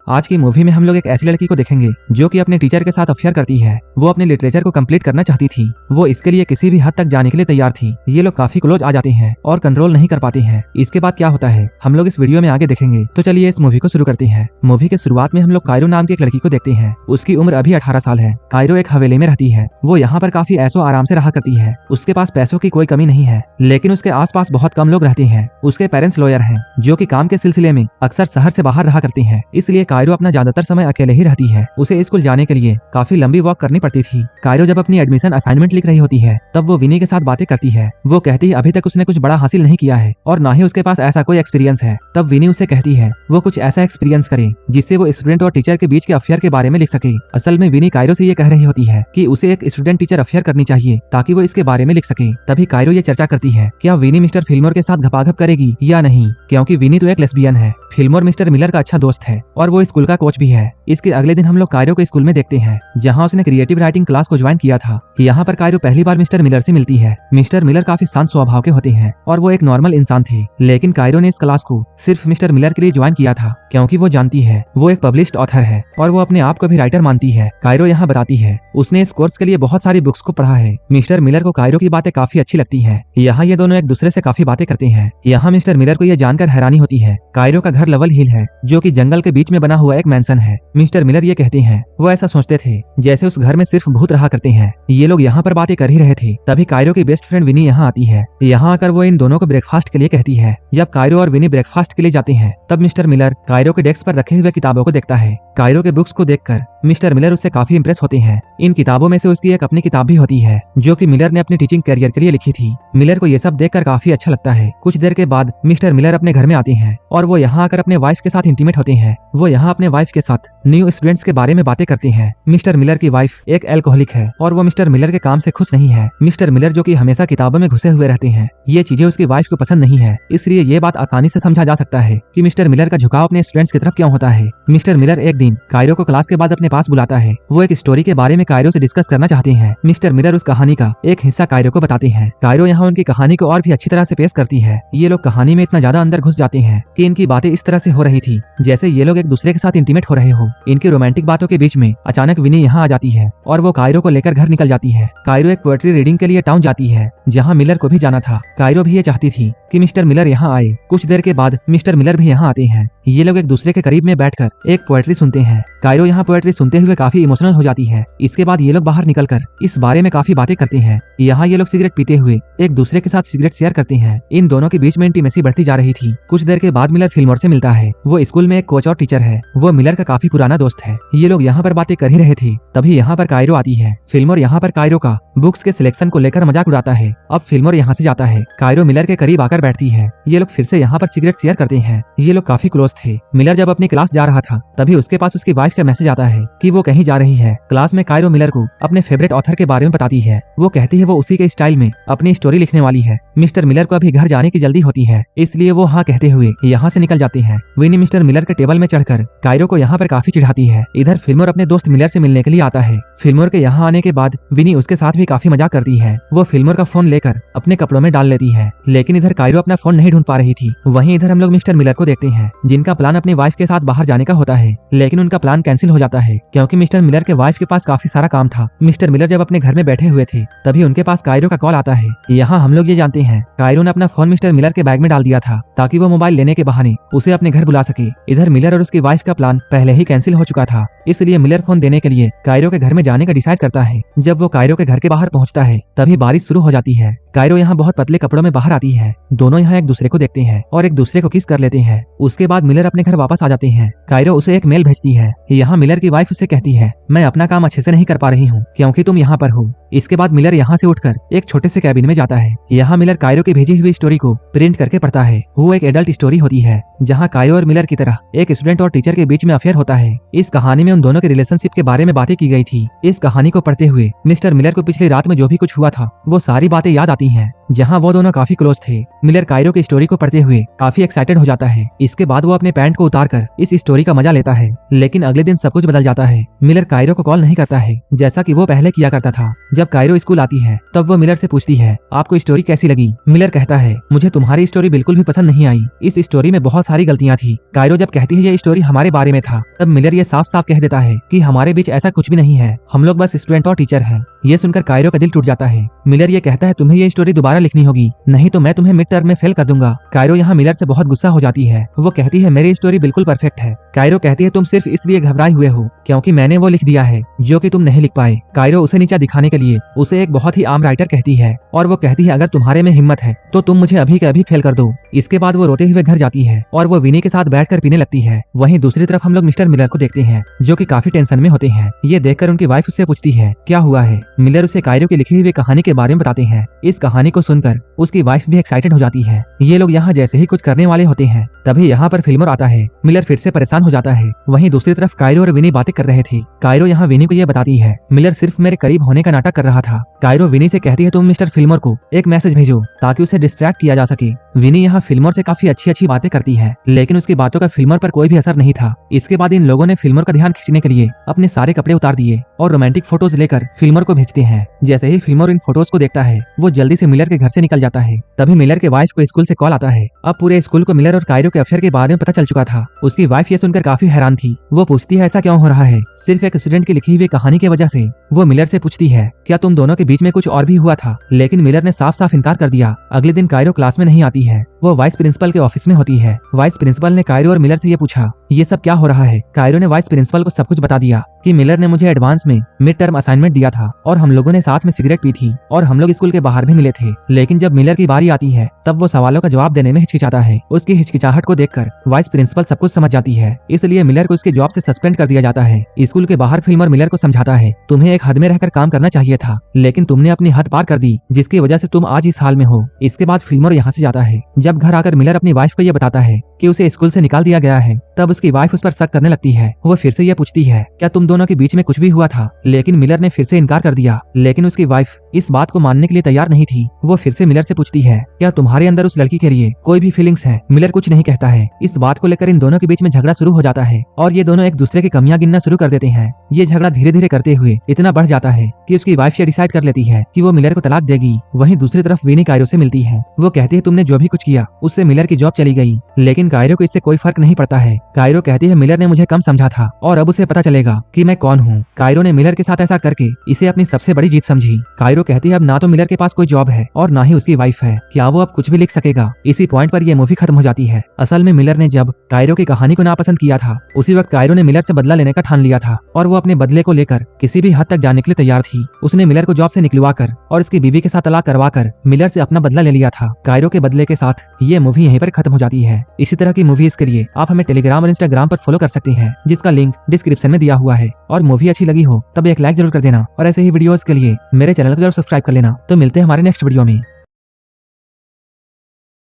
आज की मूवी में हम लोग एक ऐसी लड़की को देखेंगे जो कि अपने टीचर के साथ अफेयर करती है। वो अपने लिटरेचर को कंप्लीट करना चाहती थी। वो इसके लिए किसी भी हद तक जाने के लिए तैयार थी। ये लोग काफी क्लोज आ जाते हैं और कंट्रोल नहीं कर पाते हैं। इसके बाद क्या होता है हम लोग इस वीडियो में आगे देखेंगे। तो चलिए इस मूवी को शुरू करते हैं। मूवी के शुरुआत में हम लोग कायरो नाम की एक लड़की को देखते हैं। उसकी उम्र अभी 18 साल है। कायरो एक हवेली में रहती है। वो यहाँ पर काफी ऐशो आराम से रहा करती है। उसके पास पैसों की कोई कमी नहीं है, लेकिन उसके आसपास बहुत कम लोग रहते हैं। उसके पेरेंट्स लॉयर हैं जो कि काम के सिलसिले में अक्सर शहर से बाहर रहा करते हैं। इसलिए कायरो अपना ज्यादातर समय अकेले ही रहती है। उसे स्कूल जाने के लिए काफी लंबी वॉक करनी पड़ती थी। कायरो जब अपनी एडमिशन असाइनमेंट लिख रही होती है तब वो विनी के साथ बातें करती है। वो कहती है अभी तक उसने कुछ बड़ा हासिल नहीं किया है और ना ही उसके पास ऐसा कोई एक्सपीरियंस है। तब विनी उसे कहती है वो कुछ ऐसा एक्सपीरियंस करे जिससे वो स्टूडेंट और टीचर के बीच के अफेयर के बारे में लिख सके। असल में विनी कायरो से ये कह रही होती है कि उसे एक स्टूडेंट टीचर अफेयर करनी चाहिए ताकि वो इसके बारे में लिख सके। तभी कायरो ये चर्चा करती है क्या विनी मिस्टर फिल्मोर के साथ घपाघप करेगी या नहीं, क्योंकि विनी तो एक लेस्बियन है। फिल्मोर मिस्टर मिलर का अच्छा दोस्त है और वो स्कूल का कोच भी है। इसके अगले दिन हम लोग कायरो को स्कूल में देखते हैं जहाँ उसने क्रिएटिव राइटिंग क्लास को ज्वाइन किया था। यहाँ पर कायरो पहली बार मिस्टर मिलर से मिलती है। मिस्टर मिलर काफी शांत स्वभाव के होते हैं और वो एक नॉर्मल इंसान थे, लेकिन कायरो ने इस क्लास को सिर्फ मिस्टर मिलर के लिए ज्वाइन किया था क्योंकि वो जानती है वो एक पब्लिश्ड ऑथर है और वो अपने आप को भी राइटर मानती है। कायरो यहाँ बताती है उसने इस कोर्स के लिए बहुत सारी बुक्स को पढ़ा है। मिस्टर मिलर को कायरो की बातें काफी अच्छी लगती है। यहाँ ये दोनों एक दूसरे से काफी बातें करते हैं। यहाँ मिस्टर मिलर को यह जानकर हैरानी होती है कायरो का घर लेवल हिल है जो कि जंगल के बीच में बना हुआ एक मैंसन है। मिस्टर मिलर ये कहते हैं वो ऐसा सोचते थे जैसे उस घर में सिर्फ भूत रहा करते हैं। ये लोग यहाँ पर बातें कर ही रहे थे तभी कायरो की बेस्ट फ्रेंड विनी यहाँ आती है। यहाँ आकर वो इन दोनों को ब्रेकफास्ट के लिए कहती है। जब कायरो और विनी ब्रेकफास्ट के लिए जाते हैं तब मिस्टर मिलर कायरो के डेस्क पर रखे हुए किताबों को देखता है। कायरो के बुक्स को देखकर मिस्टर मिलर उससे काफी इंप्रेस होते हैं। इन किताबों में से उसकी एक अपनी किताब भी होती है जो कि मिलर ने अपने टीचिंग करियर के लिए लिखी थी। मिलर को ये सब देखकर काफी अच्छा लगता है। कुछ देर के बाद मिस्टर मिलर अपने घर में आते हैं और वो यहाँ आकर अपने वाइफ के साथ इंटीमेट होते हैं। वो यहाँ अपने वाइफ के साथ न्यू स्टूडेंट्स के बारे में बातें करते हैं। मिस्टर मिलर की वाइफ एक एल्कोहलिक है और वो मिस्टर मिलर के काम से खुश नहीं है। मिस्टर मिलर जो कि हमेशा किताबों में घुसे हुए रहते हैं, ये चीजें उसकी वाइफ को पसंद नहीं है। इसलिए ये बात आसानी से समझा जा सकता है कि मिस्टर मिलर का झुकाव अपने स्टूडेंट्स की तरफ क्यों होता है। मिस्टर मिलर एक दिन कायरो को क्लास के बाद अपने पास बुलाता है। वो एक स्टोरी के बारे में कायरो से डिस्कस करना चाहते हैं। मिस्टर मिलर उस कहानी का एक हिस्सा कायरो को बताते हैं। कायरो यहाँ उनकी कहानी को और भी अच्छी तरह से पेश करती है। ये लोग कहानी में इतना ज्यादा अंदर घुस जाते हैं कि इनकी बातें इस तरह से हो रही थी जैसे ये लोग एक दूसरे के साथ इंटीमेट हो रहे हो। इनकी रोमांटिक बातों के बीच में अचानक विनी यहाँ आ जाती है और वो कायरो को लेकर घर निकल जाती है। कायरो एक पोएट्री रीडिंग के लिए टाउन जाती है जहाँ मिलर को भी जाना था। कायरो भी ये चाहती थी कि मिस्टर मिलर यहाँ आए। कुछ देर के बाद मिस्टर मिलर भी यहाँ आते हैं। ये लोग एक दूसरे के करीब में बैठकर एक पोएट्री सुनते हैं। कायरो यहाँ पोएट्री सुनते हुए काफी इमोशनल हो जाती है। इसके बाद ये लोग बाहर निकलकर इस बारे में काफी बातें करते हैं। यहाँ ये लोग सिगरेट पीते हुए एक दूसरे के साथ सिगरेट शेयर करते हैं। इन दोनों के बीच में इंटीमेसी बढ़ती जा रही थी। कुछ देर के बाद मिलर फिल्मोर से मिलता है। वो स्कूल में एक कोच और टीचर है। वो मिलर का काफी पुराना दोस्त है। ये लोग यहाँ पर बातें कर ही रहे थे तभी यहाँ पर कायरो आती है। फिल्मोर यहाँ पर कायरो का बुक्स के सिलेक्शन को लेकर मजाक उड़ाता है। अब फिल्मोर यहाँ से जाता है। कायरो मिलर के करीब आकर बैठती है। ये लोग फिर से यहाँ पर सिगरेट शेयर करते हैं। ये लोग काफी क्लोज थे। मिलर जब अपनी क्लास जा रहा था तभी उसके पास उसकी वाइफ का मैसेज आता है कि वो कहीं जा रही है। क्लास में कायरो मिलर को अपने फेवरेट ऑथर के बारे में बताती है। वो कहती है वो उसी के स्टाइल में अपनी स्टोरी लिखने वाली है। मिस्टर मिलर को अभी घर जाने की जल्दी होती है, इसलिए वो हाँ कहते हुए यहाँ से निकल जाते हैं। विनी मिस्टर मिलर के टेबल में चढ़कर कायरो को यहाँ पर काफी चिढ़ाती है। इधर फिल्मोर अपने दोस्त मिलर से मिलने के लिए आता है। फिल्मोर के यहाँ आने के बाद विनी उसके साथ भी काफी मजाक करती है। वो फिल्मोर का फोन लेकर अपने कपड़ों में डाल लेती है, लेकिन इधर कायरो अपना फोन नहीं ढूंढ पा रही थी। वहीं इधर हम लोग मिस्टर मिलर को देखते हैं जिनका प्लान अपनी वाइफ के साथ बाहर जाने का होता है, लेकिन उनका प्लान कैंसिल हो जाता है क्योंकि मिस्टर मिलर के वाइफ के पास काफी सारा काम था। मिस्टर मिलर जब अपने घर में बैठे हुए थे तभी उनके पास कायरो का कॉल आता है। यहाँ हम लोग ये जानते हैं कायरो ने अपना फोन मिस्टर मिलर के बैग में डाल दिया था ताकि वो मोबाइल लेने के बहाने उसे अपने घर बुला सके। इधर मिलर और उसकी वाइफ का प्लान पहले ही कैंसिल हो चुका था, इसलिए मिलर फोन देने के लिए कायरो के घर में जाने का डिसाइड करता है। जब वो कायरो के घर के बाहर पहुंचता है तभी बारिश शुरू हो जाती है। कायरो यहाँ बहुत पतले कपड़ों में बाहर आती है। दोनों यहाँ एक दूसरे को देखते हैं और एक दूसरे को किस कर लेते हैं। उसके बाद मिलर अपने घर वापस आ जाते हैं। कायरो उसे एक मेल भेजती है। यहाँ मिलर की वाइफ उसे कहती है मैं अपना काम अच्छे से नहीं कर पा रही हूँ क्योंकि तुम यहाँ पर हो। इसके बाद मिलर यहाँ से उठकर एक छोटे से कैबिन में जाता है। यहाँ मिलर कायरो की भेजी हुई स्टोरी को प्रिंट करके पढ़ता है। वो एक एडल्ट स्टोरी होती है जहाँ कायरो और मिलर की तरह एक स्टूडेंट और टीचर के बीच में अफेयर होता है। इस कहानी में उन दोनों के रिलेशनशिप के बारे में बातें की गई थी। इस कहानी को पढ़ते हुए मिस्टर मिलर को पिछली रात में जो भी कुछ हुआ था वो सारी बातें याद आती हैं। जहाँ वो दोनों काफी क्लोज थे। मिलर कायरो की स्टोरी को पढ़ते हुए काफी एक्साइटेड हो जाता है। इसके बाद वो अपने पैंट को उतार कर इस स्टोरी का मजा लेता है। लेकिन अगले दिन सब कुछ बदल जाता है। मिलर कायरो को कॉल नहीं करता है जैसा कि वो पहले किया करता था। जब कायरो स्कूल आती है तब वो मिलर से पूछती है, आपको स्टोरी कैसी लगी? मिलर कहता है, मुझे तुम्हारी स्टोरी बिल्कुल भी पसंद नहीं आई। इस स्टोरी में बहुत सारी गलतियां थी। कायरो जब कहती है ये स्टोरी हमारे बारे में था, तब मिलर ये साफ साफ कह देता है कि हमारे बीच ऐसा कुछ भी नहीं है, हम लोग बस स्टूडेंट और टीचर हैं। ये सुनकर कायरो का दिल टूट जाता है। मिलर ये कहता है, तुम्हें ये स्टोरी दोबारा लिखनी होगी, नहीं तो मैं तुम्हें मिड टर्म में फेल कर दूंगा। कायरो यहाँ मिलर से बहुत गुस्सा हो जाती है। वो कहती है, मेरी स्टोरी बिल्कुल परफेक्ट है। कायरो कहती है, तुम सिर्फ इसलिए घबराए हुए हो क्योंकि मैंने वो लिख दिया है जो कि तुम नहीं लिख पाए। कायरो उसे नीचा दिखाने के लिए उसे एक बहुत ही आम राइटर कहती है और वो कहती है, अगर तुम्हारे में हिम्मत है तो तुम मुझे अभी के अभी फेल कर दो। इसके बाद वो रोते हुए घर जाती है और वो विनी के साथ बैठकर पीने लगती है। वहीं दूसरी तरफ हम लोग मिस्टर मिलर को देखते हैं जो कि काफी टेंशन में होते हैं। ये देखकर उनकी वाइफ उससे पूछती है, क्या हुआ है? मिलर उसे कायरो की लिखी हुई कहानी के बारे में बताते हैं। इस कहानी को सुनकर उसकी वाइफ भी एक्साइटेड हो जाती है। ये लोग यहाँ जैसे ही कुछ करने वाले होते हैं तभी यहाँ पर फिल्मर आता है। मिलर फिर से परेशान हो जाता है। वहीं दूसरी तरफ कायरो और विनी बातें कर रहे थे। कायरो यहाँ विनी को ये बताती है, मिलर सिर्फ मेरे करीब होने का नाटक कर रहा था। कायरो विनी से कहती है, तुम मिस्टर फिल्मर को एक मैसेज भेजो ताकि उसे डिस्ट्रैक्ट किया जा सके। विनी यहाँ फिल्मर से काफी अच्छी बातें करती है, लेकिन उसकी बातों का फिल्मर पर कोई भी असर नहीं था। इसके बाद इन लोगों ने फिल्मर का ध्यान खींचने के लिए अपने सारे कपड़े उतार दिए और रोमांटिक फोटोज लेकर फिल्मर को भेजते हैं। जैसे ही फिल्मर इन फोटोज को देखता है वो जल्दी से मिलर के घर से निकल जाता है। तभी मिलर के वाइफ को स्कूल से कॉल आता है। अब पूरे स्कूल को मिलर और कायरो के अफेयर के बारे में पता चल चुका था। उसकी वाइफ ये सुनकर काफी हैरान थी। वो पूछती है, ऐसा क्यों हो रहा है? सिर्फ एक स्टूडेंट की लिखी हुई कहानी की वजह से। वो मिलर से पूछती है, क्या तुम दोनों के बीच में कुछ और भी हुआ था? लेकिन मिलर ने साफ साफ इनकार कर दिया। अगले दिन कायरो क्लास में नहीं आती है, वो वाइस प्रिंसिपल के ऑफिस में होती है। वाइस प्रिंसिपल ने कायरो और मिलर से ये पूछा, ये सब क्या हो रहा है? कायरो ने वाइस प्रिंसिपल को सब कुछ बता दिया कि मिलर ने मुझे एडवांस में मिड टर्म असाइनमेंट दिया था और हम लोगों ने साथ में सिगरेट पी थी और हम लोग स्कूल के बाहर भी मिले थे। लेकिन जब मिलर की बारी आती है तब वो सवालों का जवाब देने में हिचकिचाता है। उसकी हिचकिचाहट को देखकर वाइस प्रिंसिपल सब कुछ समझ जाती है, इसलिए मिलर को उसके जॉब से सस्पेंड कर दिया जाता है। स्कूल के बाहर फिल्मर मिलर को समझाता है, तुम्हें एक हद में रहकर काम करना चाहिए था, लेकिन तुमने अपनी हद पार कर दी जिसकी वजह से तुम आज इस हाल में हो। इसके बाद फिल्मर यहाँ से जाता है। जब घर आकर मिलर अपनी वाइफ को यह बताता है कि उसे स्कूल से निकाल दिया गया है, तब उसकी वाइफ उस पर शक करने लगती है। वो फिर से यह पूछती है, क्या तुम दोनों के बीच में कुछ भी हुआ था? लेकिन मिलर ने फिर से इनकार कर दिया। लेकिन उसकी वाइफ इस बात को मानने के लिए तैयार नहीं थी। वो फिर से मिलर से पूछती है, क्या तुम्हारे अंदर उस लड़की के लिए कोई भी फीलिंग्स है? मिलर कुछ नहीं कहता है। इस बात को लेकर इन दोनों के बीच में झगड़ा शुरू हो जाता है और ये दोनों एक दूसरे की कमियां गिनना शुरू कर देते हैं। ये झगड़ा धीरे धीरे करते हुए इतना बढ़ जाता है कि उसकी वाइफ ये डिसाइड कर लेती है कि वो मिलर को तलाक देगी। वहीं दूसरी तरफ विनी कायरो से मिलती है। वो कहती है, तुमने जो भी कुछ किया उससे मिलर की जॉब चली गई। लेकिन कायरो को इससे कोई फर्क नहीं पड़ता है। कायरो कहती है, मिलर ने मुझे कम समझा था और अब उसे पता चलेगा कि मैं कौन हूँ। कायरो ने मिलर के साथ ऐसा करके इसे अपनी सबसे बड़ी जीत समझी। कायरो कहती है, अब ना तो मिलर के पास कोई जॉब है और ना ही उसकी वाइफ है, क्या वो अब कुछ भी लिख सकेगा? इसी पॉइंट पर यह मूवी खत्म हो जाती है। असल में मिलर ने जब कायरो की कहानी को नापसंद किया था उसी वक्त कायरो ने मिलर से बदला लेने का ठान लिया था और वो अपने बदले को लेकर किसी भी हद तक जाने के लिए तैयार थी। उसने मिलर को जॉब से निकलवाकर और उसकी बीवी के साथ तलाक करवाकर मिलर से अपना बदला ले लिया था। कायरो के बदले के साथ ये मूवी यहीं पर खत्म हो जाती है। इसी तरह की मूवीज के लिए आप हमें टेलीग्राम और इंस्टाग्राम पर फॉलो कर सकते हैं, जिसका लिंक डिस्क्रिप्शन में दिया हुआ है। और मूवी अच्छी लगी हो तब एक लाइक जरूर कर देना और ऐसे ही वीडियोस के लिए मेरे चैनल को जरूर सब्सक्राइब कर लेना। तो मिलते हैं हमारे नेक्स्ट वीडियो में।